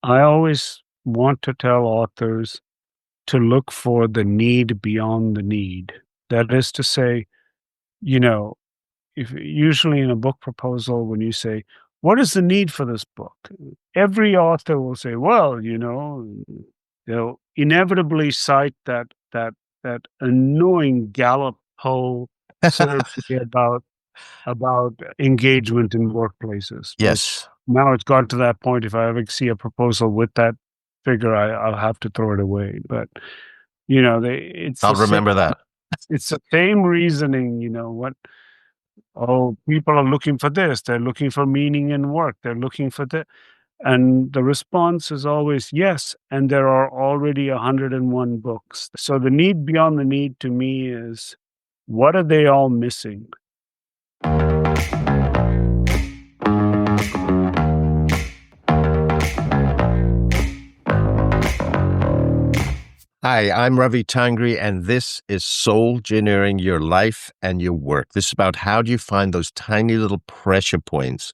I always want to tell authors to look for the need beyond the need. That is to say, you know, if usually in a book proposal, when you say, "What is the need for this book?" Every author will say, "Well, they'll inevitably cite that annoying Gallup poll survey about engagement in workplaces," which Yes, now it's gone to that point. If I ever see a proposal with that figure, I'll have to throw it away. But it's I'll the same. remember that. It's the same reasoning. What? Oh, people are looking for this. They're looking for meaning in work. They're looking for that. And the response is always yes. And there are already 101 books. So the need beyond the need to me is, what are they all missing? Hi, I'm Ravi Tangri, and this is Soul Engineering Your Life and Your Work. This is about how do you find those tiny little pressure points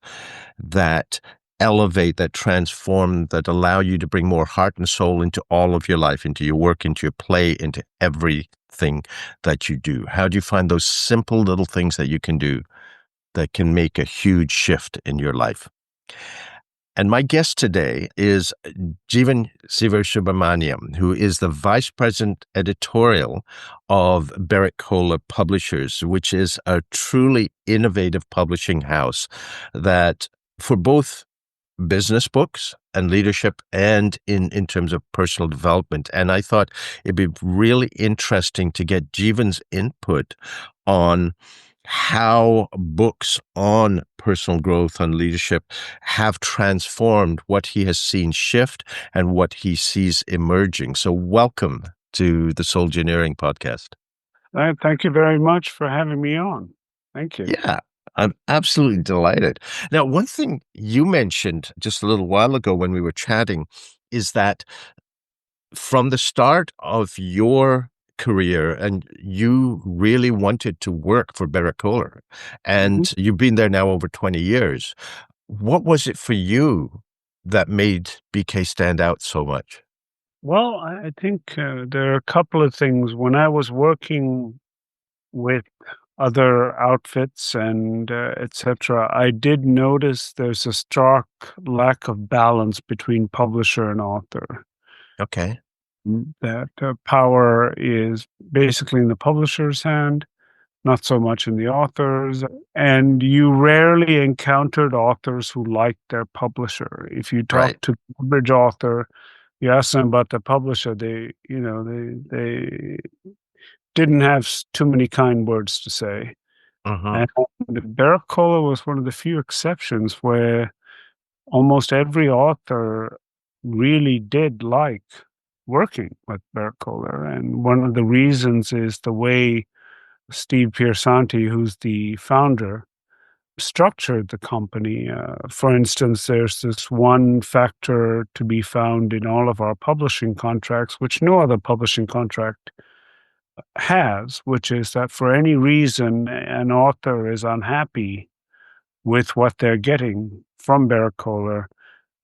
that elevate, that transform, that allow you to bring more heart and soul into all of your life, into your work, into your play, into everything that you do. How do you find those simple little things that you can do that can make a huge shift in your life? And my guest today is Jeevan Sivasubramaniam, who is the Vice President Editorial of Berrett-Koehler Publishers, which is a truly innovative publishing house that for both business books and leadership and in terms of personal development. And I thought it'd be really interesting to get Jeevan's input on how books on personal growth and leadership have transformed what he has seen shift and what he sees emerging. So welcome to the Soul Engineering podcast. Thank you very much for having me on. Thank you. Yeah, I'm absolutely delighted. Now, one thing you mentioned just a little while ago when we were chatting is that from the start of your career, and you really wanted to work for Berrett-Koehler, Mhm. and you've been there now over 20 years. What was it for you that made BK stand out so much? Well, I think there are a couple of things. When I was working with other outfits and etc., I did notice there's a stark lack of balance between publisher and author. Okay. That power is basically in the publisher's hand, not so much in the author's. And you rarely encountered authors who liked their publisher. If you talk Right. to the average author, you ask them about the publisher, they didn't have too many kind words to say. Hmm. And Berrett-Koehler was one of the few exceptions where almost every author really did like working with Berrett-Koehler. And one of the reasons is the way Steve Piersanti, who's the founder, structured the company. For instance, there's this one factor to be found in all of our publishing contracts, which no other publishing contract has, which is that for any reason an author is unhappy with what they're getting from Berrett-Koehler,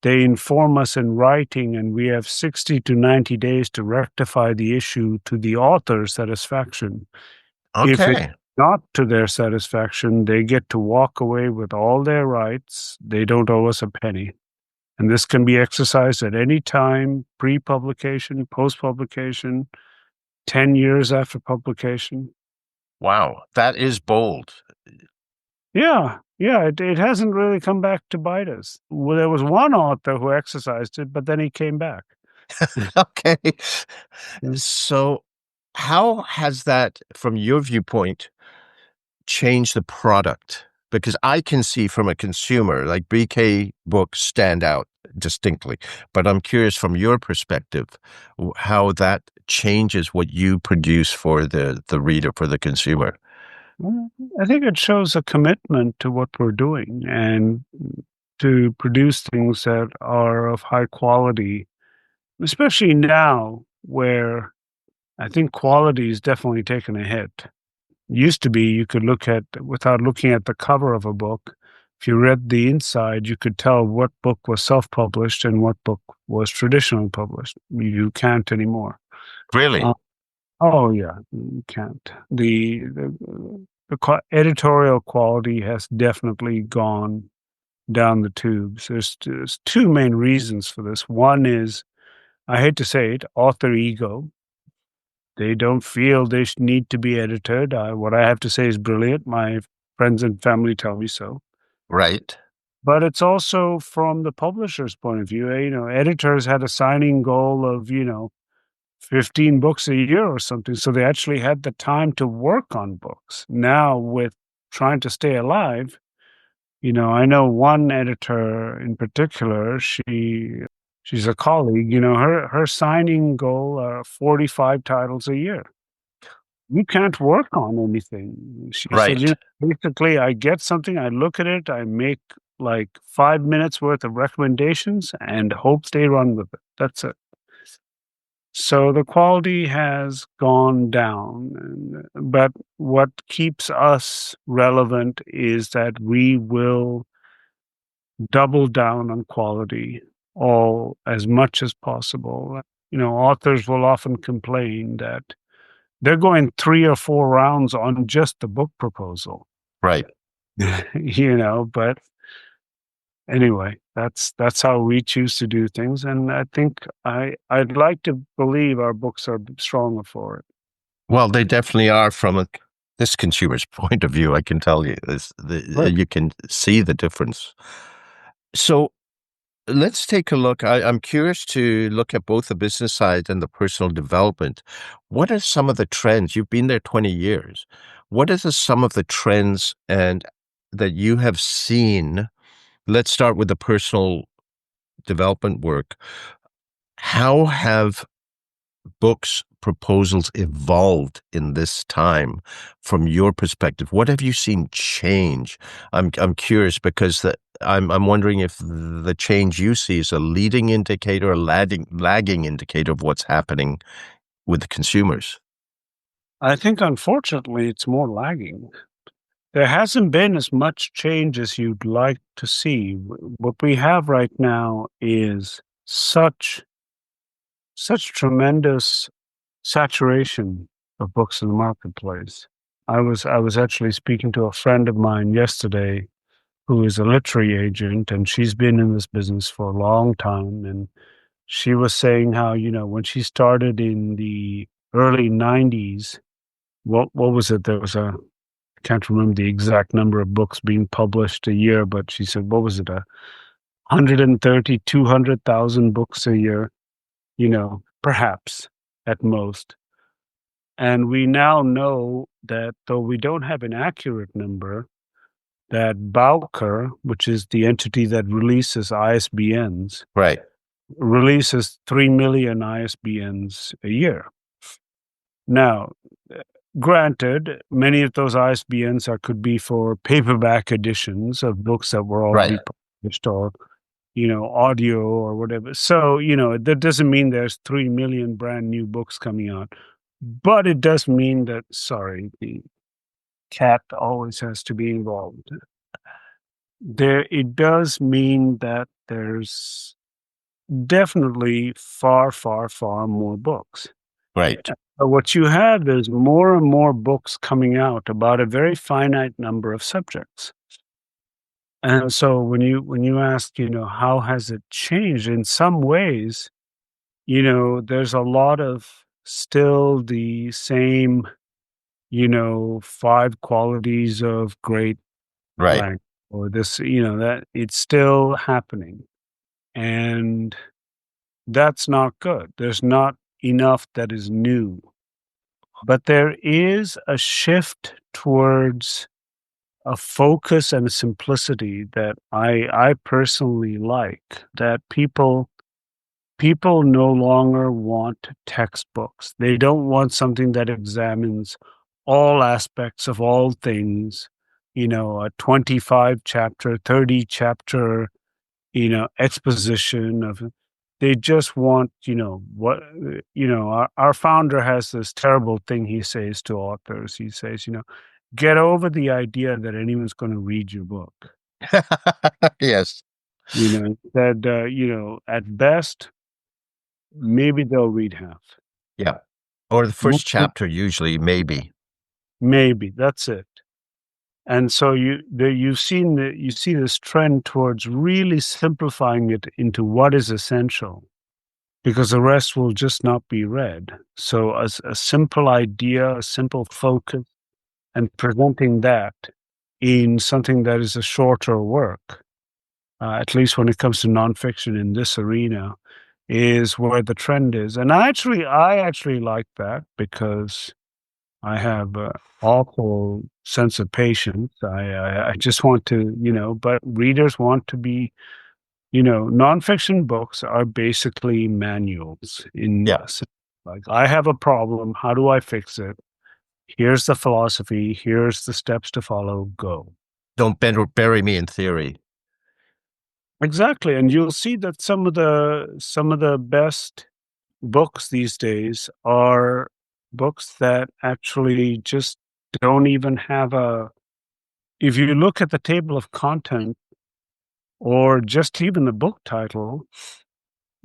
they inform us in writing, and we have 60 to 90 days to rectify the issue to the author's satisfaction. If it's Okay. not to their satisfaction, they get to walk away with all their rights. They don't owe us a penny. And this can be exercised at any time, pre-publication, post-publication, 10 years after publication. Wow. That is bold. Yeah, yeah, it hasn't really come back to bite us. Well, there was one author who exercised it, but then he came back. Okay. Mm. So how has that, from your viewpoint, change the product? Because I can see from a consumer, like BK books stand out distinctly, but I'm curious from your perspective, how that changes what you produce for the reader, for the consumer. Well, I think it shows a commitment to what we're doing and to produce things that are of high quality, especially now where I think quality is definitely taken a hit. Used to be you could look at, without looking at the cover of a book, if you read the inside, you could tell what book was self-published and what book was traditionally published. You can't anymore. Really? Oh yeah, you can't. The editorial quality has definitely gone down the tubes. There's two main reasons for this. One is, I hate to say it, author ego. They don't feel they need to be edited. What I have to say is brilliant. My friends and family tell me so. Right. But it's also from the publisher's point of view. Editors had a signing goal of, 15 books a year or something. So they actually had the time to work on books. Now, with trying to stay alive, I know one editor in particular, she's a colleague, her signing goal are 45 titles a year. You can't work on anything. She said, Right. basically, I get something, I look at it, I make like 5 minutes worth of recommendations and hope they run with it. That's it. So the quality has gone down, but what keeps us relevant is that we will double down on quality all as much as possible. Authors will often complain that they're going 3 or 4 rounds on just the book proposal. Right. But anyway, that's how we choose to do things, and I think I'd like to believe our books are stronger for it. Well, they definitely are from this consumer's point of view. I can tell you, Right. you can see the difference. So let's take a look. I'm curious to look at both the business side and the personal development. What are some of the trends? You've been there 20 years. What are some of the trends and that you have seen? Let's start with the personal development work. How have books proposals evolved in this time from your perspective? What have you seen change? I'm curious because I'm wondering if the change you see is a leading indicator or lagging indicator of what's happening with the consumers. I think, unfortunately, it's more lagging. There hasn't been as much change as you'd like to see. What we have right now is such tremendous saturation of books in the marketplace. I was actually speaking to a friend of mine yesterday who is a literary agent, and she's been in this business for a long time. And she was saying how, when she started in the early 90s, what was it? I can't remember the exact number of books being published a year, but she said, what was it? 130, 200,000 books a year, perhaps at most. And we now know that, though we don't have an accurate number, that Bowker, which is the entity that releases ISBNs, Right. releases 3 million ISBNs a year. Now, granted, many of those ISBNs could be for paperback editions of books that were already published, or audio or whatever. So, that doesn't mean there's 3 million brand new books coming out. But it does mean that, sorry, the cat always has to be involved. It does mean that there's definitely far, far, far more books. Right. What you have is more and more books coming out about a very finite number of subjects. And so when you ask, how has it changed? In some ways, there's a lot of still the same, 5 qualities of great Right. blank, or this, that it's still happening. And that's not good. There's not enough that is new. But there is a shift towards a focus and a simplicity that I personally like, that people no longer want textbooks. They don't want something that examines all aspects of all things, a 25 chapter, 30 chapter, exposition of. They just want, our founder has this terrible thing he says to authors. He says, get over the idea that anyone's going to read your book. Yes. Said, at best, maybe they'll read half. Yeah. Or the first Most- chapter, usually, maybe. Maybe that's it. And so you see this trend towards really simplifying it into what is essential, because the rest will just not be read. So as a simple idea, a simple focus, and presenting that in something that is a shorter work, at least when it comes to nonfiction in this arena, is where the trend is. And I actually like that because I have an awful sense of patience. I just want to, but readers want to be, nonfiction books are basically manuals in Yeah. a sense. Like, I have a problem. How do I fix it? Here's the philosophy. Here's the steps to follow. Go. Don't bury me in theory. Exactly. And you'll see that some of the best books these days are books that actually just don't even have a if you look at the table of content or just even the book title,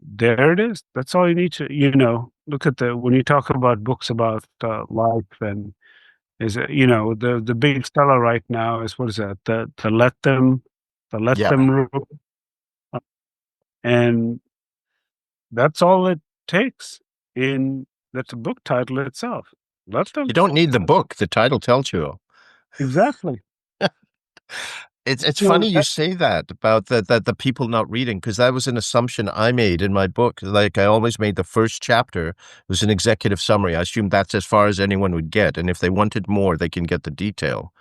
there it is. That's all you need to, look at when you talk about books about life, and is it, the big seller right now is, what is that? The let them Yeah. rule, and that's all it takes. That's a book title itself. Let You them. don't need the book. The title tells you. Exactly. It's You know, funny you say that about the people not reading, because that was an assumption I made in my book. Like, I always made the first chapter was an executive summary. I assumed that's as far as anyone would get, and if they wanted more, they can get the detail.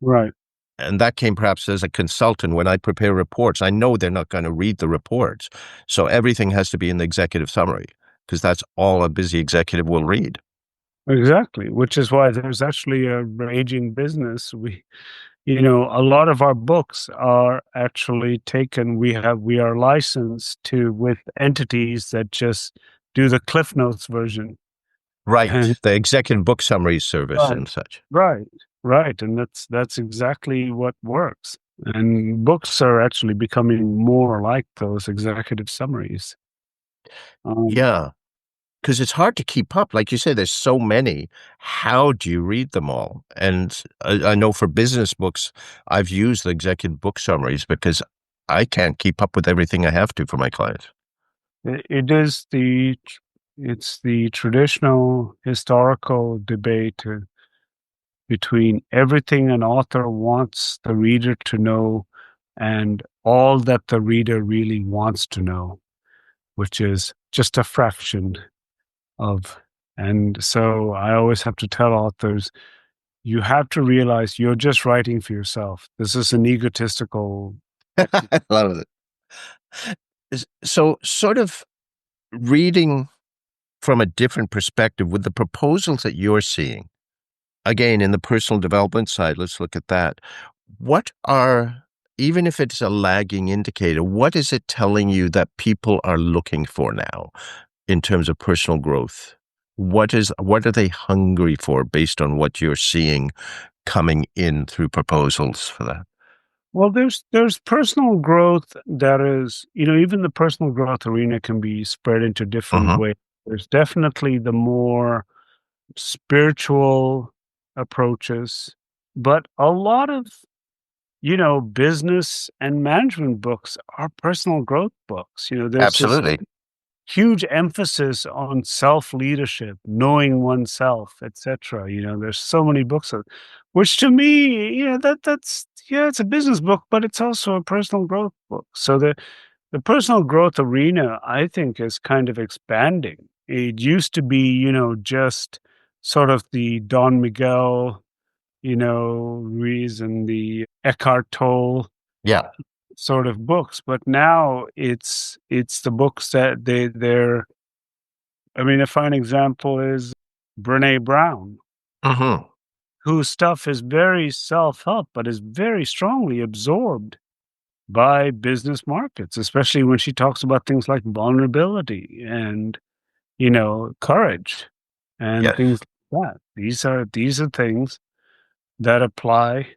right. And that came perhaps as a consultant when I prepare reports. I know they're not going to read the reports, so everything has to be in the executive summary because that's all a busy executive will read. Exactly. Which is why there's actually a raging business. A lot of our books are actually taken. We are licensed to with entities that just do the Cliff Notes version. And Right, the executive book summary service right, and such. right, right. And that's exactly what works. And books are actually becoming more like those executive summaries. Um, Yeah. Because it's hard to keep up. Like you say, there's so many. How do you read them all? And I know for business books, I've used the executive book summaries because I can't keep up with everything I have to for my clients. it is it's the traditional historical debate between everything an author wants the reader to know and all that the reader really wants to know, which is just a fraction of. And so I always have to tell authors, you have to realize you're just writing for yourself. This is an egotistical. I love it. So, sort of reading from a different perspective with the proposals that you're seeing, again, in the personal development side, let's look at that. What are, even if it's a lagging indicator, what is it telling you that people are looking for now in terms of personal growth? What are they hungry for based on what you're seeing coming in through proposals for that? Well, there's personal growth that is, even the personal growth arena can be spread into different Hmm. ways. There's definitely the more spiritual approaches, but a lot of, business and management books are personal growth books. There's this Absolutely. huge emphasis on self-leadership, knowing oneself, etc. There's so many books, which to me, that's yeah, it's a business book, but it's also a personal growth book. So the personal growth arena, I think, is kind of expanding. It used to be, just sort of the Don Miguel, Ruiz and the Eckhart Tolle Yeah. sort of books, but now it's the books that they're. I mean, a fine example is Brene Brown, Hmm. whose stuff is very self-help, but is very strongly absorbed by business markets, especially when she talks about things like vulnerability and, courage and Yes. things like that. These are things that apply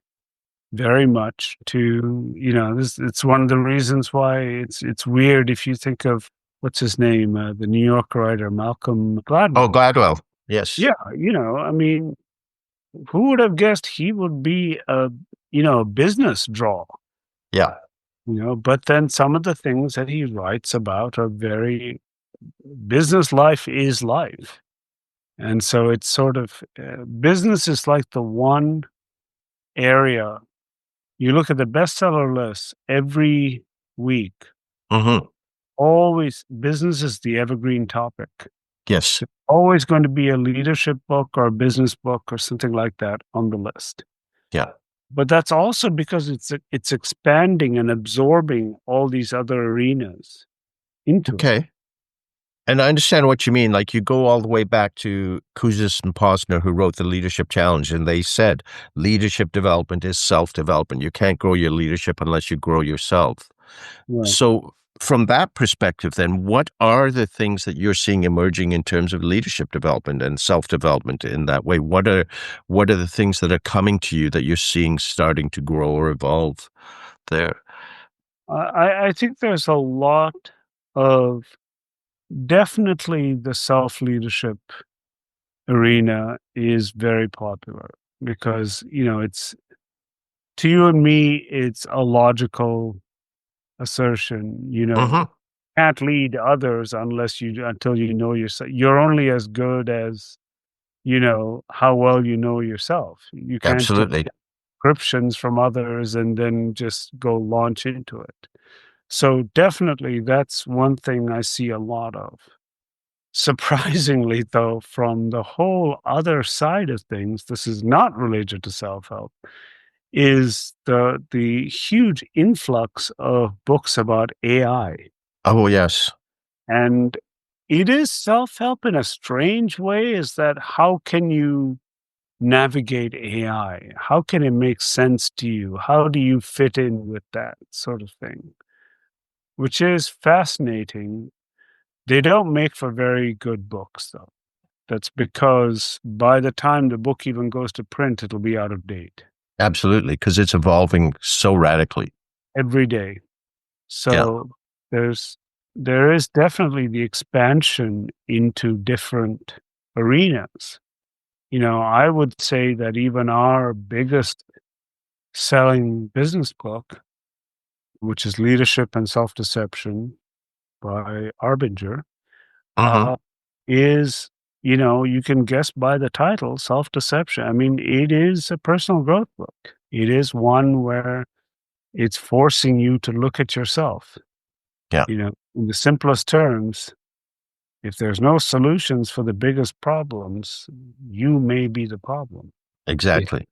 very much to, it's one of the reasons why it's weird if you think of what's his name, the New York writer Malcolm Oh, Gladwell. Gladwell. Yes. Yeah, I mean, who would have guessed he would be a business draw? Yeah. But then some of the things that he writes about are very business life is life. And so it's sort of business is like the one area you look at the bestseller list every week, Hmm. always business is the evergreen topic. Yes. There's always going to be a leadership book or a business book or something like that on the list. Yeah. But that's also because it's expanding and absorbing all these other arenas into it. Okay. And I understand what you mean. Like you go all the way back to Kouzes and Posner, who wrote the Leadership Challenge, and they said leadership development is self-development. You can't grow your leadership unless you grow yourself. Right. So from that perspective, then, what are the things that you're seeing emerging in terms of leadership development and self-development in that way? What are the things that are coming to you that you're seeing starting to grow or evolve there? I think there's a lot of definitely the self leadership arena is very popular because it's to you and me it's a logical assertion. Hmm. Can't lead others until you know yourself. You're only as good as how well you know yourself. You can't take Absolutely. prescriptions from others and then just go launch into it. So definitely that's one thing I see a lot of. Surprisingly, though, from the whole other side of things, this is not related to self-help, is the huge influx of books about AI. Oh, yes. And it is self-help in a strange way, is that how can you navigate AI? How can it make sense to you? How do you fit in with that sort of thing? Which is fascinating. They don't make for very good books, though. That's because by the time the book even goes to print, it'll be out of date Absolutely. Because it's evolving so radically. every day. Yeah. So there is definitely the expansion into different arenas. I would say that even our biggest selling business book, which is Leadership and Self-Deception by Arbinger, Hmm. uh, is, you can guess by the title, Self-Deception. I mean, it is a personal growth book. It is one where it's forcing you to look at yourself. Yeah. In the simplest terms, if there's no solutions for the biggest problems, you may be the problem. Exactly.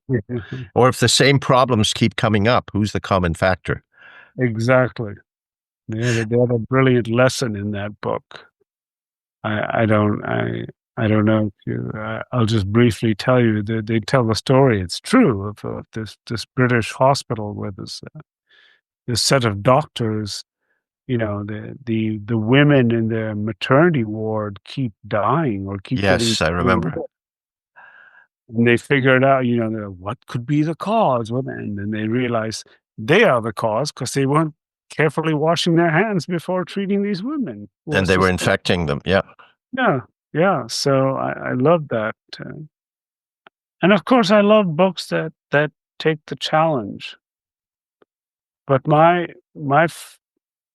Or if the same problems keep coming up, who's the common factor? Exactly. They have a brilliant lesson in that book. I don't know if I'll just briefly tell you that they tell the story. It's true of this British hospital where this set of doctors, the women in the maternity ward keep dying or keep getting Yes, I remember. ill. And they figured out, what could be the cause? And then they realize they are the cause because they weren't carefully washing their hands before treating these women who are And they were suspected. infecting them. Yeah. Yeah, yeah. So I love that, and of course, I love books that take the challenge. But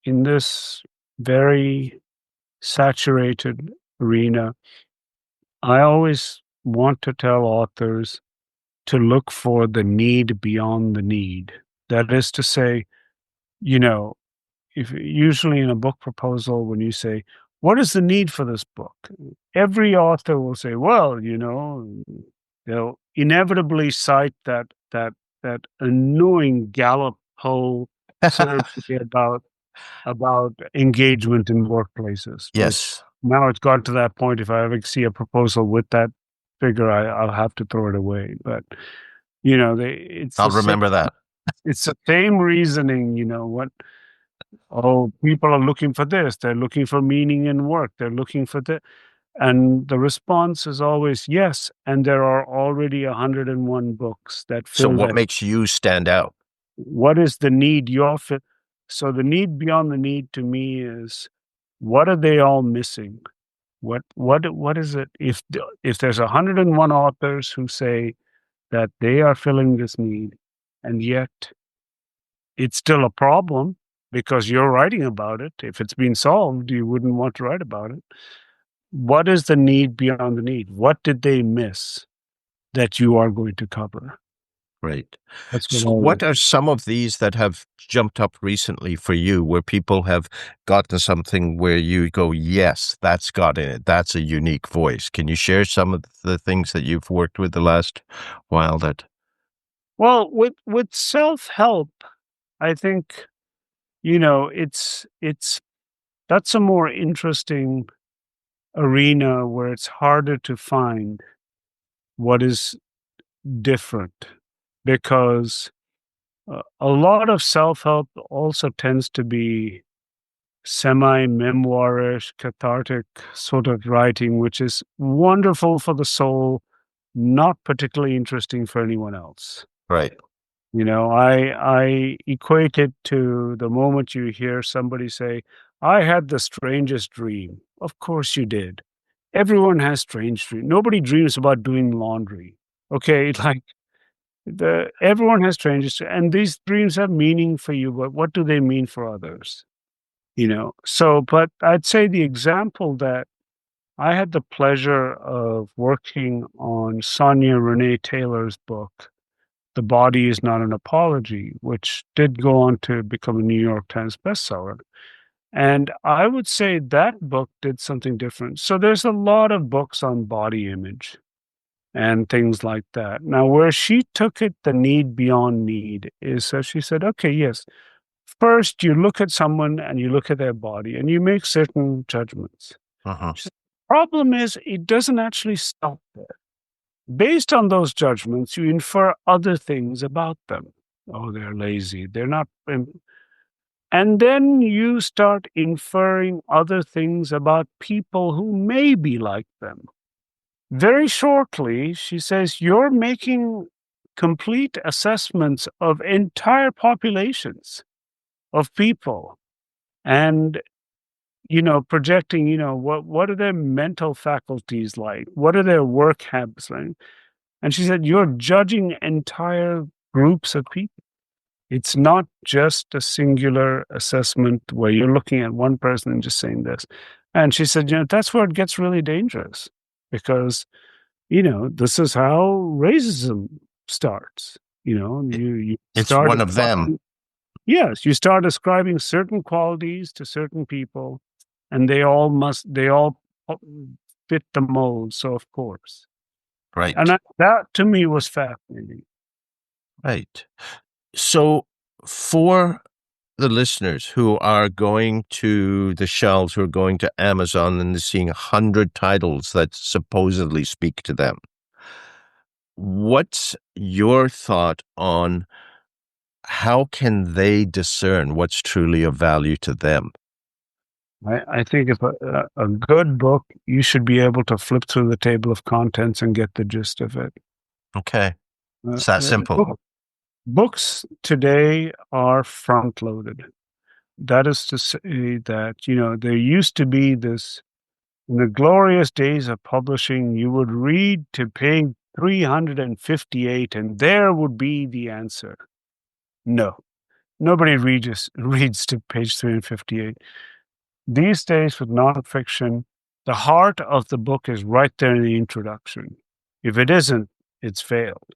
in this very saturated arena, I always want to tell authors to look for the need beyond the need. That is to say, you know, if usually in a book proposal, when you say, what is the need for this book? Every author will say, well, they'll inevitably cite that annoying Gallup poll survey about engagement in workplaces, which Yes. now it's got to that point. If I ever see a proposal with that figure, I'll have to throw it away. But it's I'll the same. remember that. It's the same reasoning. Oh, people are looking for this. They're looking for meaning in work. They're looking for the, and the response is always yes. And there are already 101 books that So fill what that. makes you stand out? what is the need you're fit? So the need beyond the need to me is, what are they all missing? What is it? If there's 101 authors who say that they are filling this need, and yet it's still a problem because you're writing about it. If it's been solved, you wouldn't want to write about it. What is the need beyond the need? What did they miss that you are going to cover? Right. That's what So I what would. are some of these that have jumped up recently for you where people have gotten something where you go, yes, that's got in it. That's a unique voice. Can you share some of the things that you've worked with the last while that? Well, with self-help, I think, it's that's a more interesting arena where it's harder to find what is different, because a lot of self-help also tends to be semi-memoirish, cathartic sort of writing, which is wonderful for the soul, not particularly interesting for anyone else. Right. I equate it to the moment you hear somebody say, "I had the strangest dream." Of course you did. Everyone has strange dreams. Nobody dreams about doing laundry. Okay, like the everyone has strange, and these dreams have meaning for you, but what do they mean for others? So, but I'd say the example that I had the pleasure of working on Sonia Renee Taylor's book, The Body is Not an Apology, which did go on to become a New York Times bestseller. And I would say that book did something different. So there's a lot of books on body image and things like that. Now, where she took it, the need beyond need, is so she said, okay, yes, first you look at someone and you look at their body and you make certain judgments. Uh-huh. She said, problem is, it doesn't actually stop there. Based on those judgments, you infer other things about them. Oh, they're lazy. They're not. And then you start inferring other things about people who may be like them. Very shortly, she says, you're making complete assessments of entire populations of people, and projecting, what are their mental faculties like? What are their work habits like? And she said, you're judging entire groups of people. It's not just a singular assessment where you're looking at one person and just saying this. And she said, that's where it gets really dangerous, because, this is how racism starts. You It's start one of them. ascribing, yes, you start ascribing certain qualities to certain people, and they all fit the mold. So of course, and Right. that to me was fascinating. Right. So for the listeners who are going to the shelves, who are going to Amazon and they're seeing 100 titles that supposedly speak to them, what's your thought on how can they discern what's truly of value to them? I think if a good book, you should be able to flip through the table of contents and get the gist of it. Okay. Uh, It's that uh, simple. book- Books today are front loaded. That is to say that, there used to be this, in the glorious days of publishing, you would read to page 358 and there would be the answer. No, nobody reads to page 358. These days with nonfiction, the heart of the book is right there in the introduction. If it isn't, it's failed.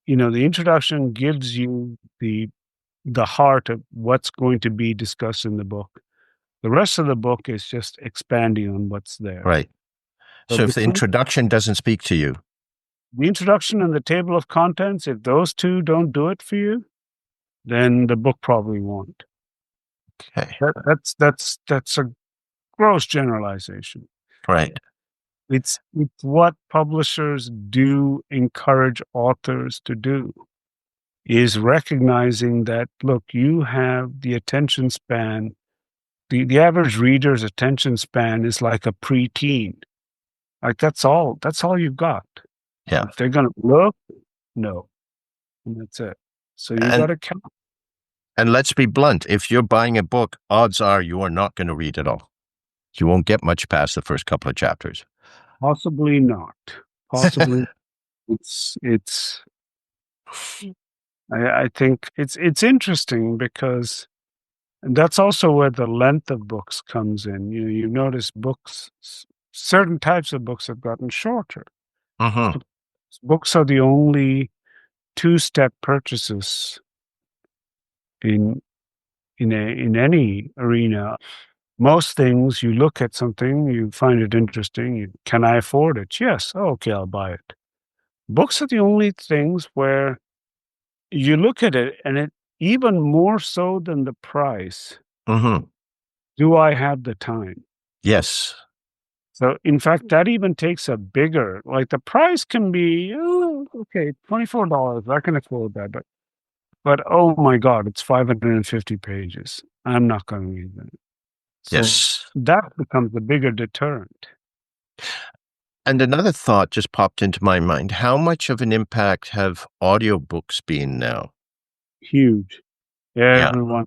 The introduction gives you the heart of what's going to be discussed in the book. The rest of the book is just expanding on what's there. Right. So So if the between introduction doesn't speak to you, the introduction and the table of contents, if those two don't do it for you, then the book probably won't. okay. That's a gross generalization. Right. It's what publishers do encourage authors to do, is recognizing that, look, you have the attention span. The average reader's attention span is like a preteen. Like that's all you've got. Yeah. If they're gonna look, no. And that's it. So you got And to count. and let's be blunt, if you're buying a book, odds are you are not going to read it all. You won't get much past the first couple of chapters. Possibly not. Possibly it's I think it's interesting because that's also where the length of books comes in. You notice certain types of books have gotten shorter. Hmm. Books are the only two-step purchases in in any arena. Most things, you look at something, you find it interesting. Can I afford it? Yes. Oh, okay, I'll buy it. Books are the only things where you look at it, and it even more so than the price. Hmm. Do I have the time? Yes. So, in fact, that even takes a bigger, like the price can be, oh, okay, $24. I can afford that. But oh my God, it's 550 pages. I'm not going to read that. So Yes. that becomes the bigger deterrent. And another thought just popped into my mind. How much of an impact have audiobooks been now? Huge. Yeah. Everyone,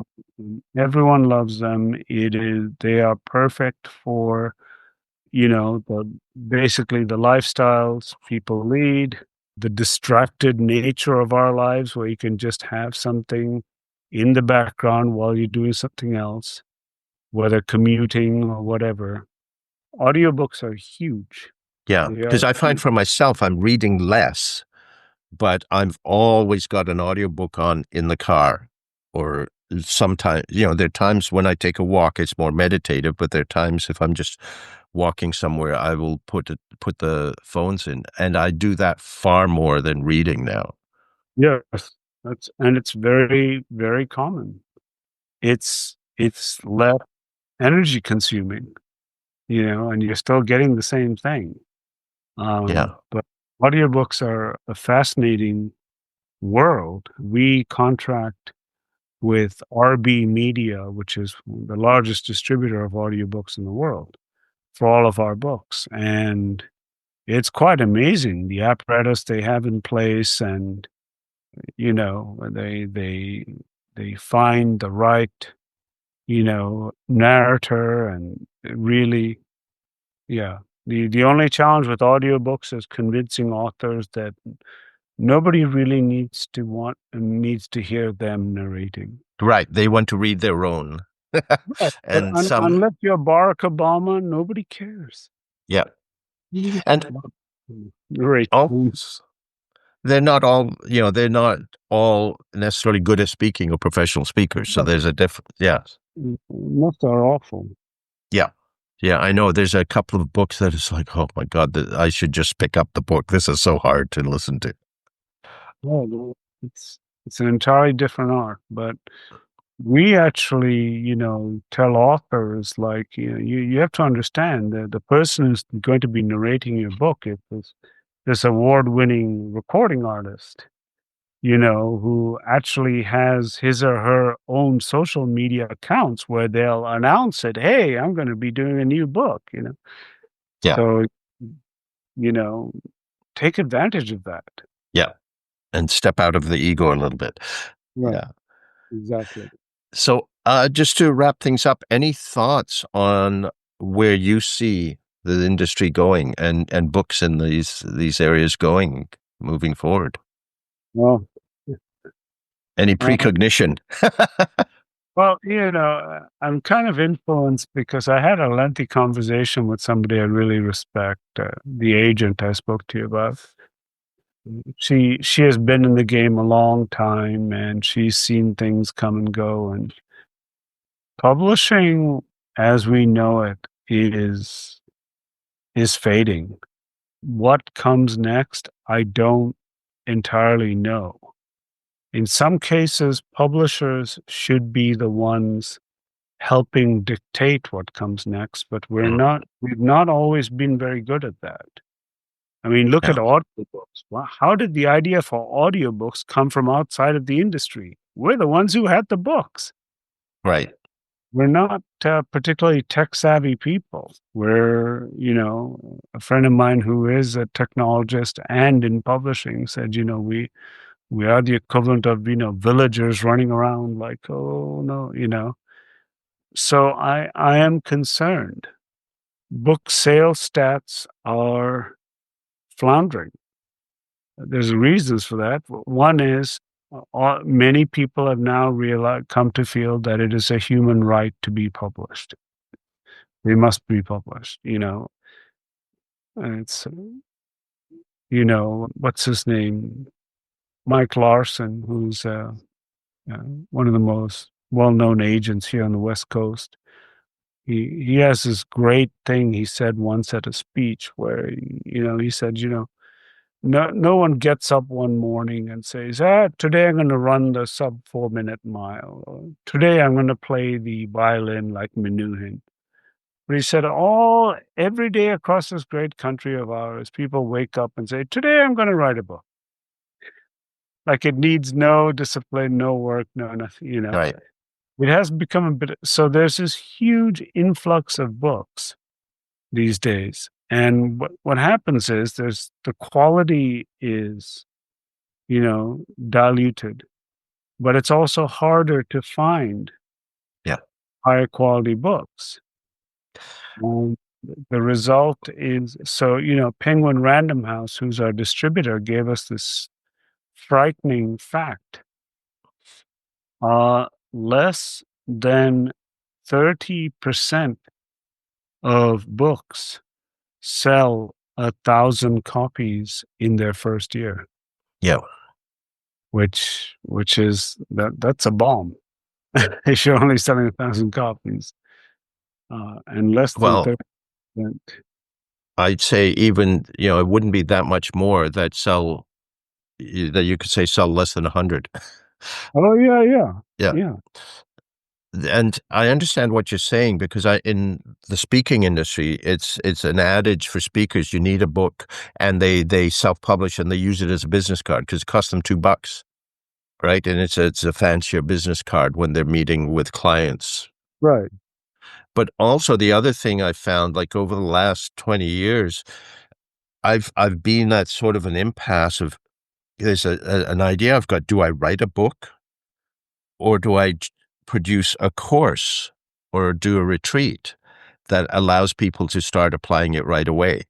everyone loves them. They are perfect for, basically the lifestyles people lead, the distracted nature of our lives where you can just have something in the background while you're doing something else, whether commuting or whatever. Audiobooks are huge. Yeah. They Because are I find huge. for myself, I'm reading less, but I've always got an audiobook on in the car. Or sometimes, there are times when I take a walk, it's more meditative, but there are times if I'm just walking somewhere, I will put the phones in. And I do that far more than reading now. Yes, it's very, very common. It's less energy consuming, and you're still getting the same thing. Yeah. But audiobooks are a fascinating world. We contract with RB Media, which is the largest distributor of audiobooks in the world, for all of our books. And it's quite amazing the apparatus they have in place, and they find the right narrator, and really, yeah. The only challenge with audiobooks is convincing authors that nobody really needs to hear them narrating. Right. They want to read their own. Right. But And some, unless you're Barack Obama, nobody cares. yeah. Nobody And cares about narrating. oh, they're not all necessarily good at speaking or professional speakers. So there's a difference. Yeah. Most are awful. Yeah. Yeah. I know there's a couple of books that is like, oh my God, I should just pick up the book. This is so hard to listen to. Yeah, it's an entirely different art, but we actually, tell authors, like, you have to understand that the person who's going to be narrating your book is this award-winning recording artist, who actually has his or her own social media accounts where they'll announce it. Hey, I'm going to be doing a new book. Yeah. So, you know, take advantage of that. Yeah. And step out of the ego a little bit. Right. Yeah. Exactly. So just to wrap things up, any thoughts on where you see the industry going and books in these areas going moving forward? Well, Any uh, precognition? well, I'm kind of influenced because I had a lengthy conversation with somebody I really respect, the agent I spoke to you about. She has been in the game a long time, and she's seen things come and go, and publishing as we know it is fading. What comes next, I don't entirely know. In some cases, publishers should be the ones helping dictate what comes next, but we've not always been very good at that. I mean, look Yeah. at audiobooks. Well, how did the idea for audiobooks come from outside of the industry? We're the ones who had the books. Right. We're not particularly tech savvy people. We're, a friend of mine who is a technologist and in publishing said, We are the equivalent of, villagers running around like, oh no, So I am concerned. Book sales stats are floundering. There's reasons for that. One is many people have now come to feel that it is a human right to be published. They must be published, And it's, what's his name? Mike Larson, who's one of the most well-known agents here on the West Coast. He has this great thing he said once at a speech where, he said, no one gets up one morning and says, today I'm going to run the sub 4-minute mile. Or, today I'm going to play the violin like Menuhin. But he said, every day across this great country of ours, people wake up and say, today I'm going to write a book. Like it needs no discipline, no work, no nothing, Right. It has become a bit, so there's this huge influx of books these days. And what happens is the quality is, diluted, but it's also harder to find Yeah. higher quality books. And the result is, so, Penguin Random House, who's our distributor, gave us this frightening fact. Less than 30% of books sell 1,000 copies in their first year. Yeah. Which is that's a bomb. If you're only selling 1,000 copies, and less than Well, 30%. I'd say even, it wouldn't be that much more that you could say sell less than 100. Oh yeah. Yeah. And I understand what you're saying because in the speaking industry, it's an adage for speakers. You need a book, and they self-publish and they use it as a business card because it costs them $2, right? And it's a fancier business card when they're meeting with clients. Right. But also the other thing I found, like over the last 20 years, I've been at sort of an impasse of there's an idea I've got. Do I write a book, or do I produce a course or do a retreat that allows people to start applying it right away?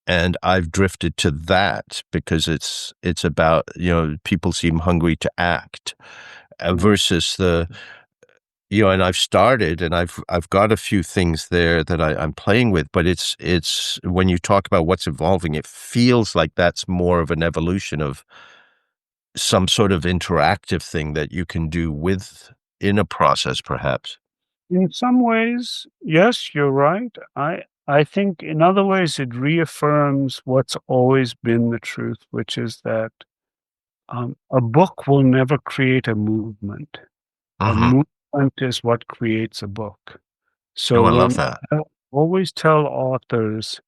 And I've drifted to that because it's about, people seem hungry to act versus and I've started and I've got a few things there that I'm playing with, but it's when you talk about what's evolving, it feels like that's more of an evolution of some sort of interactive thing that you can do in a process, perhaps. In some ways, yes, you're right. I think in other ways it reaffirms what's always been the truth, which is that a book will never create a movement. A Mm-hmm. movement is what creates a book. So Oh, I love when that. I always tell authors,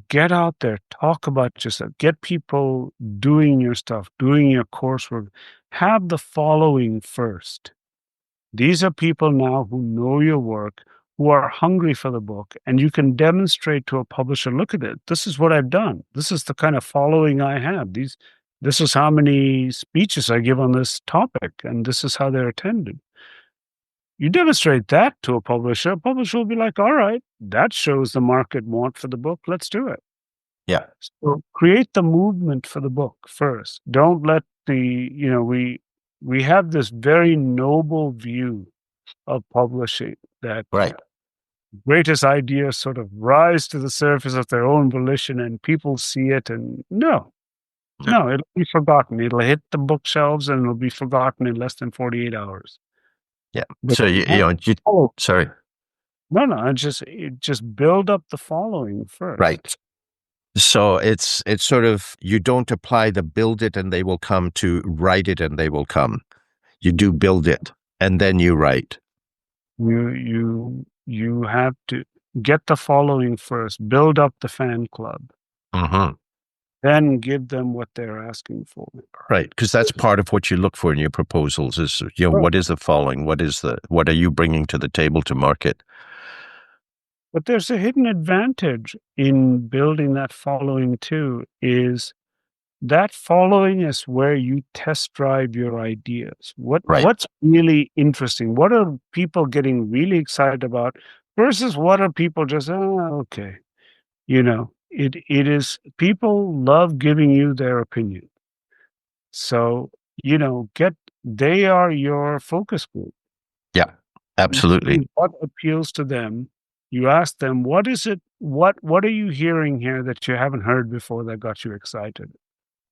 get out there, talk about yourself, get people doing your stuff, doing your coursework, have the following first. These are people now who know your work, who are hungry for the book, and you can demonstrate to a publisher, look at it. This is what I've done. This is the kind of following I have. This is how many speeches I give on this topic, and this is how they're attended. You demonstrate that to a publisher will be like, all right, that shows the market want for the book. Let's do it. Yeah. So create the movement for the book first. Don't let we have this very noble view of publishing that Right. greatest ideas sort of rise to the surface of their own volition and people see it and no, it'll be forgotten. It'll hit the bookshelves and it'll be forgotten in less than 48 hours. Yeah. But So sorry. No, just build up the following first. Right. So it's sort of, you don't apply the build it and they will come to write it and they will come. You do build it and then you write. You have to get the following first, build up the fan club, then give them what they're asking for. Right, because that's part of what you look for in your proposals is, Right. What is the following? What are you bringing to the table to market? But there's a hidden advantage in building that following too, is that following is where you test drive your ideas. Right. What's really interesting? What are people getting really excited about versus what are people just, oh, okay. It is people love giving you their opinion. So, they are your focus group. Yeah. You Absolutely. see what appeals to them. You ask them, what is it? What are you hearing here that you haven't heard before that got you excited?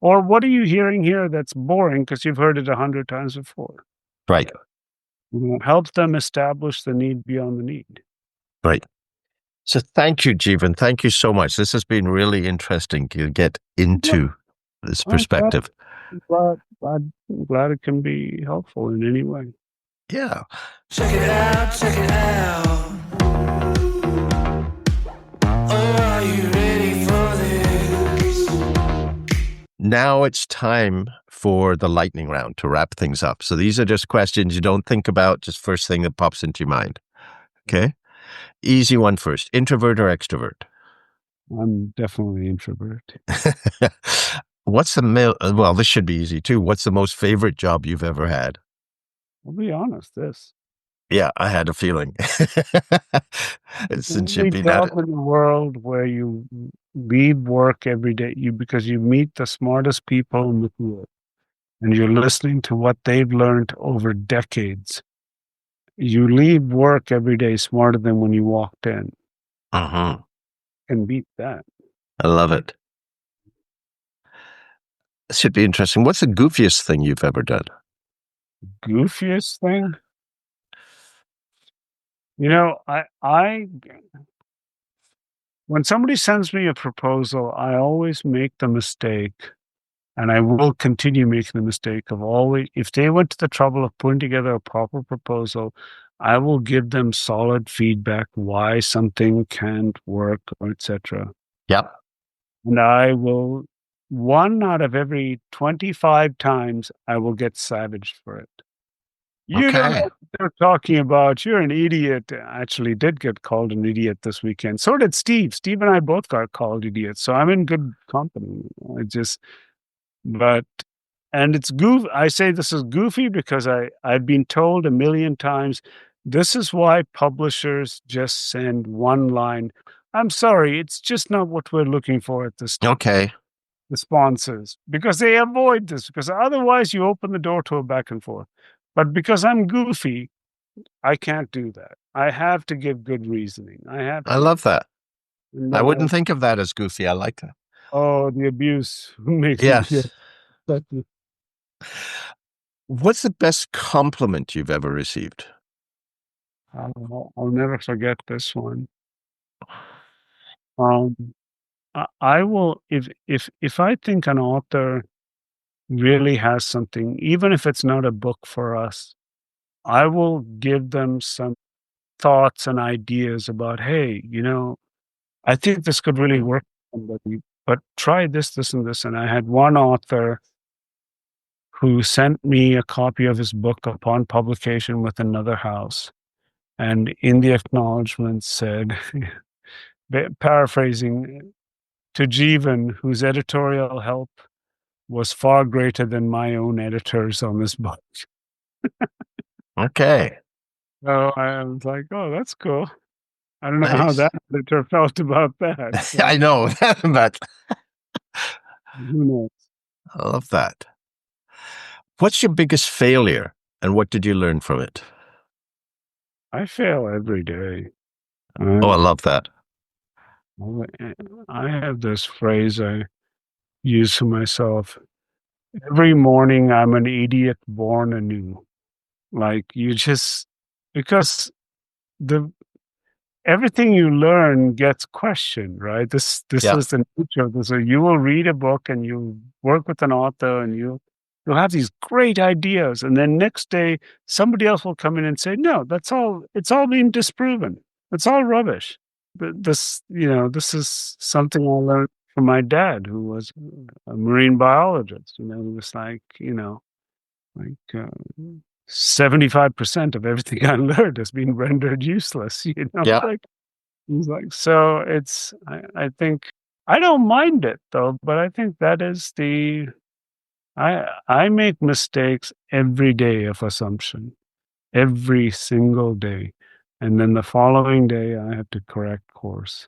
Or what are you hearing here that's boring because you've heard it 100 times before? Right. Help them establish the need beyond the need. Right. So thank you, Jeevan. Thank you so much. This has been really interesting to get Yeah, into this I'm glad, perspective. I'm glad it can be helpful in any way. Yeah. Check it out, check it out. Oh, are you ready for this? Now it's time for the lightning round to wrap things up. So these are just questions you don't think about, just first thing that pops into your mind. Okay. Easy one first. Introvert or extrovert? I'm definitely introvert. Well, this should be easy too. What's the most favorite job you've ever had? I'll be honest, this. Yeah, I had a feeling. Since you've Only been at job it. in the world where you leave work every day, because you meet the smartest people in the world and you're listening to what they've learned over decades. You leave work every day smarter than when you walked in. Mhm. Can beat that. I love it. This should be interesting. What's the goofiest thing you've ever done? Goofiest thing? I when somebody sends me a proposal, I always make the mistake, and I will continue making the mistake of always, if they went to the trouble of putting together a proper proposal, I will give them solid feedback why something can't work or etc. Yep. And I will, one out of every 25 times, I will get savaged for it. You don't know Okay. what they're talking about. You're an idiot. I actually did get called an idiot this weekend. So did Steve. Steve and I both got called idiots. So I'm in good company. But, and it's goof. I say this is goofy because I've been told a million times, this is why publishers just send one line. I'm sorry, it's just not what we're looking for at this time. Okay. The sponsors, because they avoid this, because otherwise you open the door to a back and forth. But because I'm goofy, I can't do that. I have to give good reasoning. I have I to. love that. I No, wouldn't think of that as goofy. I like that. oh, the abuse makes me. Yeah, Yes. but What's the best compliment you've ever received? I'll never forget this one. Um, I will, if I think an author really has something, even if it's not a book for us, I will give them some thoughts and ideas about, hey, I think this could really work for somebody, but try this, this, and this. And I had one author who sent me a copy of his book upon publication with another house. And in the acknowledgement said, paraphrasing, to Jeevan, whose editorial help was far greater than my own editors on this book. Okay. So I was like, oh, that's cool. I don't know how Nice. that editor felt about that, but I know, but who knows? I love that. What's your biggest failure and what did you learn from it? I fail every day. Oh, I I love that. I have this phrase I use for myself. Every morning I'm an idiot born anew. Like you just because the everything you learn gets questioned, right? This Yeah. is the nature of this. So you will read a book and you work with an author and you'll have these great ideas, and then next day somebody else will come in and say, no, it's all been disproven. It's all rubbish. But this is something I learned from my dad, who was a marine biologist. He was like 75% of everything I learned has been rendered useless. Yeah. Like he's like, so it's I think I don't mind it though, but I think that is I make mistakes every day of assumption, every single day. And then the following day I have to correct course.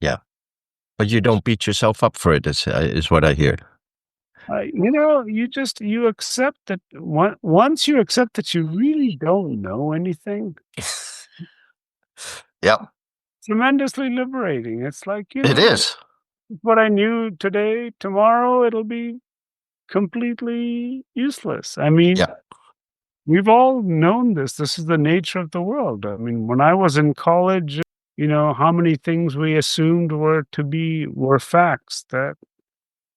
Yeah. But you don't beat yourself up for it, is what I hear. You accept that once you accept that you really don't know anything, Yeah, tremendously liberating. It's like, it is. what I knew today, tomorrow it'll be completely useless. I mean, Yeah, we've all known this. This is the nature of the world. I mean, when I was in college, how many things we assumed were facts that,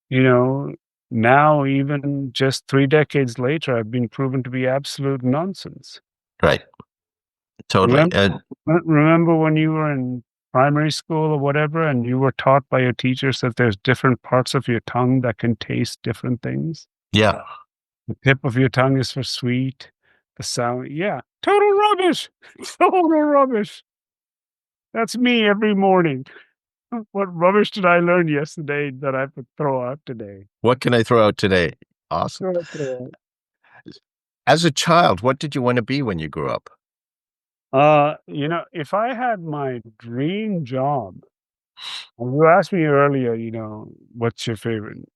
you know, now even just 3 decades later have been proven to be absolute nonsense. right. Totally. Remember when you were in primary school or whatever, and you were taught by your teachers that there's different parts of your tongue that can taste different things? Yeah. The tip of your tongue is for sweet. The sound, yeah, total rubbish. Total rubbish. That's me every morning. What rubbish did I learn yesterday that I have to throw out today? What can I throw out today? Awesome. Throw out. As a child, what did you want to be when you grew up? If I had my dream job, and you asked me earlier, what's your favorite?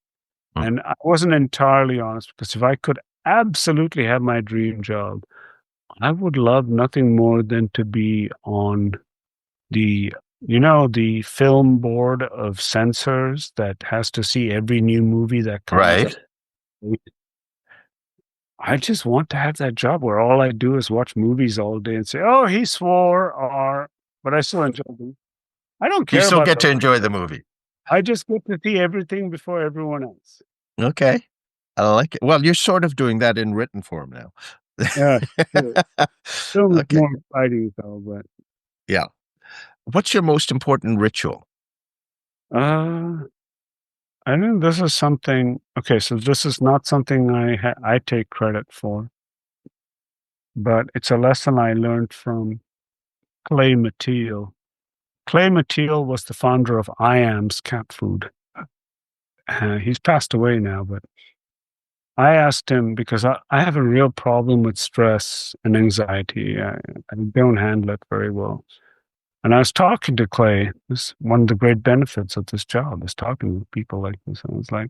Mm. And I wasn't entirely honest, because if I could absolutely have my dream job, I would love nothing more than to be on the film board of censors that has to see every new movie that comes Right. out. I just want to have that job where all I do is watch movies all day and say, "Oh, he swore," but I still enjoy them. I don't You care still about get to enjoy the movie. I just get to see everything before everyone else. Okay. I like it. Well, you're sort of doing that in written form now. Yeah, sure. Film is Okay. more exciting though, but Yeah. What's your most important ritual? I think this is something. Okay, so this is not something I take credit for, but it's a lesson I learned from Clay Mathiel. Clay Mathiel was the founder of I Am's cat food. He's passed away now, but I asked him, because I have a real problem with stress and anxiety. I don't handle it very well. And I was talking to Clay. This one of the great benefits of this job is talking with people like this. And I was like,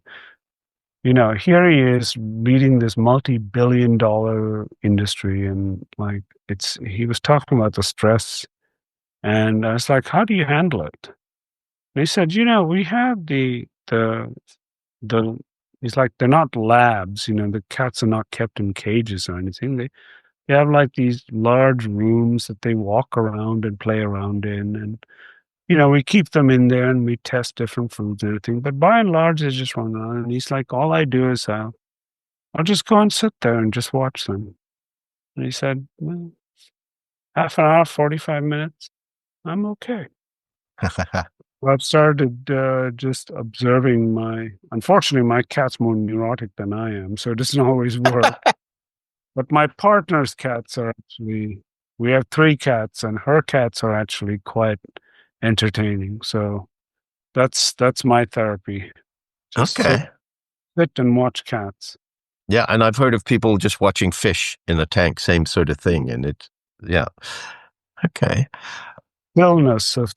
here he is leading this multi-billion-dollar industry, and like he was talking about the stress, and I was like, how do you handle it? And he said, we have the he's like, they're not labs, the cats are not kept in cages or anything. They have like these large rooms that they walk around and play around in, and we keep them in there and we test different foods and everything. But by and large, they just run around. And he's like, all I do is I'll just go and sit there and just watch them. And he said, well, half an hour, 45 minutes, I'm okay. Well, I've started just observing unfortunately, my cat's more neurotic than I am, so it doesn't always work. But my partner's cats we have 3 cats, and her cats are actually quite entertaining. So that's my therapy. Just Okay. sit and watch cats. Yeah, and I've heard of people just watching fish in the tank, same sort of thing. And yeah. Okay. Stillness of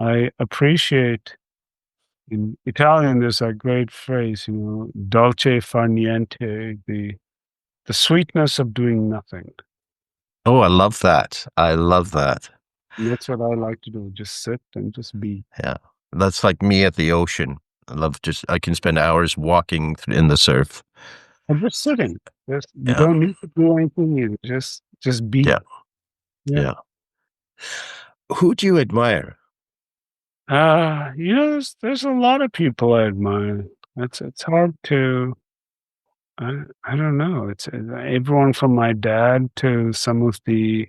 I appreciate, in Italian, there's a great phrase, dolce far niente, the sweetness of doing nothing. Oh, I love that. I love that. And that's what I like to do, just sit and just be. Yeah. That's like me at the ocean. I can spend hours walking in the surf. And just sitting. You Yeah. don't need to do anything, you just be. Yeah. Yeah. Who do you admire? There's a lot of people I admire. It's hard to, I don't know. It's everyone from my dad to some of the.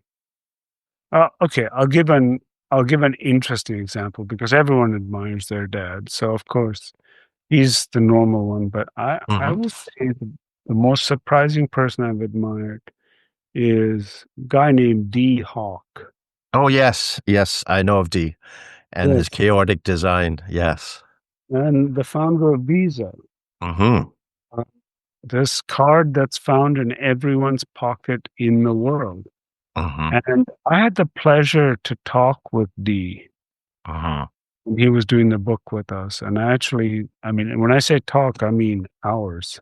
Okay, I'll give an interesting example, because everyone admires their dad. So of course he's the normal one. But I Mhm. would say the most surprising person I've admired is a guy named D. Hawk. Oh, yes. Yes, I know of D. and his chaotic design. Yes. And the founder of Visa. Mm-hmm. This card that's found in everyone's pocket in the world. Mm-hmm. And I had the pleasure to talk with Dee. Mm-hmm. He was doing the book with us. And I mean, when I say talk, I mean hours.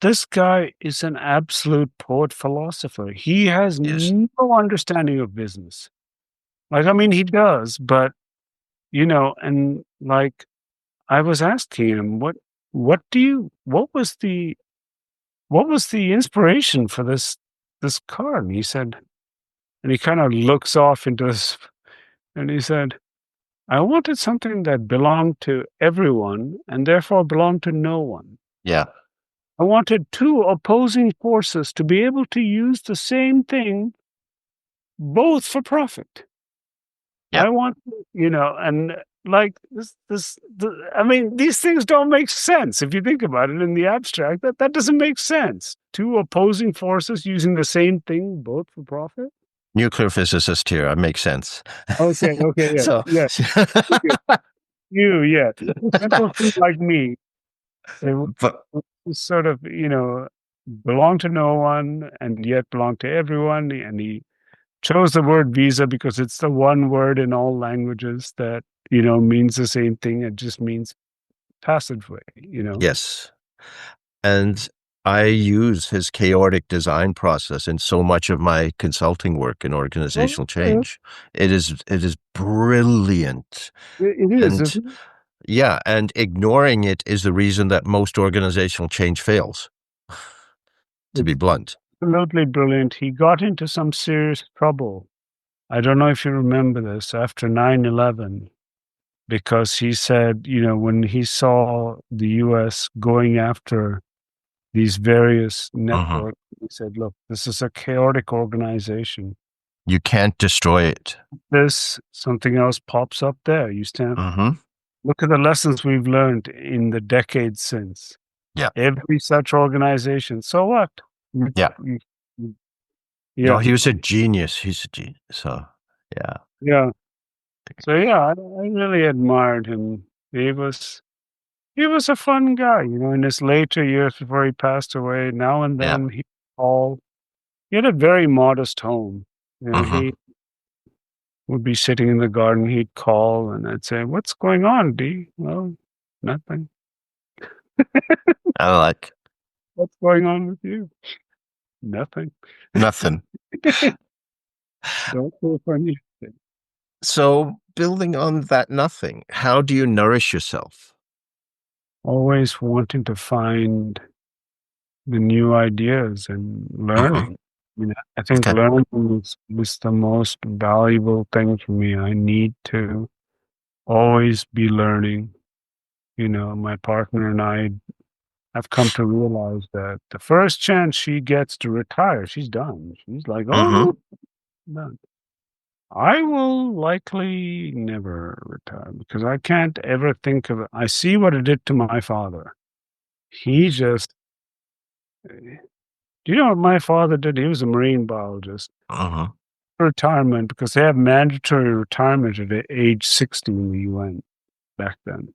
This guy is an absolute poet philosopher. He has Yes. no understanding of business. Like, I mean, he does, but and like I was asking him, what was the inspiration for this card? And he said, and he kind of looks off into this, and he said, I wanted something that belonged to everyone and therefore belonged to no one. Yeah. I wanted two opposing forces to be able to use the same thing, both for profit. Yeah. I want, and like I mean, these things don't make sense if you think about it in the abstract. That doesn't make sense. Two opposing forces using the same thing, both for profit. Nuclear physicist here. It makes sense. Okay, yeah, So, yeah. Yeah. Simple food like me. They but sort of, belong to no one and yet belong to everyone. And he chose the word visa because it's the one word in all languages that, means the same thing. It just means passageway, yes. And I use his chaotic design process in so much of my consulting work in organizational change. It is brilliant. It is. And yeah, and ignoring it is the reason that most organizational change fails, to be blunt. Absolutely brilliant. He got into some serious trouble. I don't know if you remember this after 9/11, because he said, when he saw the US going after these various networks, he said, look, this is a chaotic organization. You can't destroy it. Something else pops up there. You stand. Mm-hmm. Look at the lessons we've learned in the decades since. Yeah. Every such organization. So what? Yeah. Yeah. No, he was a genius. He's a genius. So, yeah. Yeah. So yeah, I really admired him. He was a fun guy, in his later years before he passed away. Now and then he had a very modest home. He would be sitting in the garden, he'd call and I'd say, what's going on, D? Well, nothing. I like. What's going on with you? Nothing. Nothing. Don't feel funny. So building on that nothing, how do you nourish yourself? Always wanting to find the new ideas and learning. I think learning is the most valuable thing for me. I need to always be learning. My partner and I have come to realize that the first chance she gets to retire, she's done. She's like, oh, done. I will likely never retire because I can't ever think of it. I see what it did to my father. He just, do you know what my father did? He was a marine biologist. Retirement, because they have mandatory retirement at age 60 in the UN back then.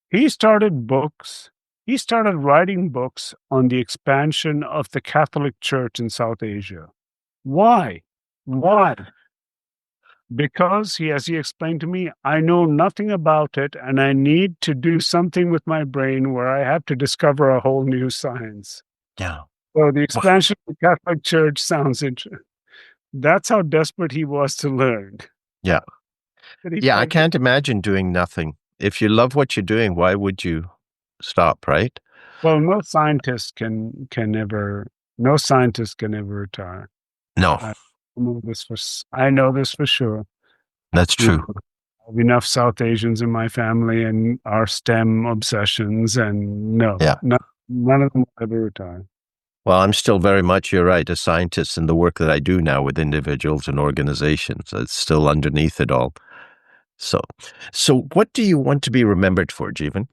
He started books. He started writing books on the expansion of the Catholic Church in South Asia. Why? Because as he explained to me, I know nothing about it and I need to do something with my brain where I have to discover a whole new science. Yeah. So the expansion of the Catholic Church sounds interesting. That's how desperate he was to learn. Yeah. Yeah, I can't imagine doing nothing. If you love what you're doing, why would you stop, right? Well, no scientist can ever retire. No. I know this for sure. That's true. I have enough South Asians in my family and our STEM obsessions, and none of them will ever retire. Well, I'm still very much, you're right, a scientist in the work that I do now with individuals and organizations. It's still underneath it all. So what do you want to be remembered for, Jeevan?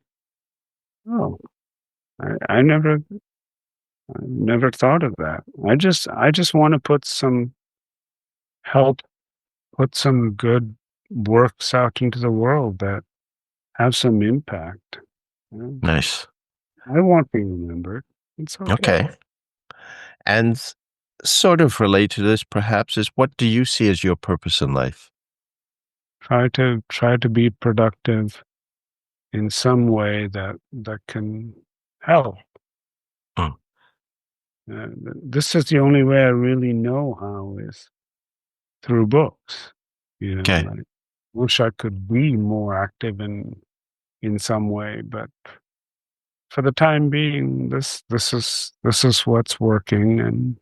Oh, I never thought of that. I just want to put some help put some good works out into the world that have some impact. Nice. I won't be remembered. It's okay. Okay. And sort of related to this, perhaps, is what do you see as your purpose in life? Try to be productive in some way that can help. Mm. This is the only way I really know how is through books. Okay. I wish I could be more active in some way, but for the time being, this is what's working, and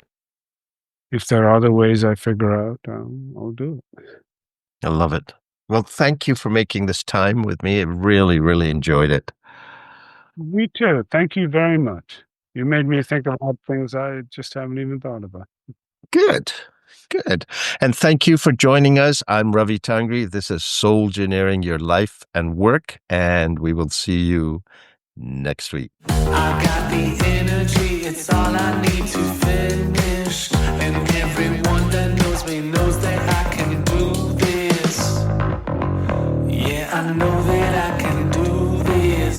if there are other ways I figure out, I'll do it. I love it. Well, thank you for making this time with me. I really, really enjoyed it. Me too. Thank you very much. You made me think about things I just haven't even thought about. Good. Good. And thank you for joining us. I'm Ravi Tangri. This is Soul Engineering Your Life and Work, and we will see you next week. I got the energy, it's all I need to finish. And everyone that knows me knows that I can do this. Yeah, I know that I can do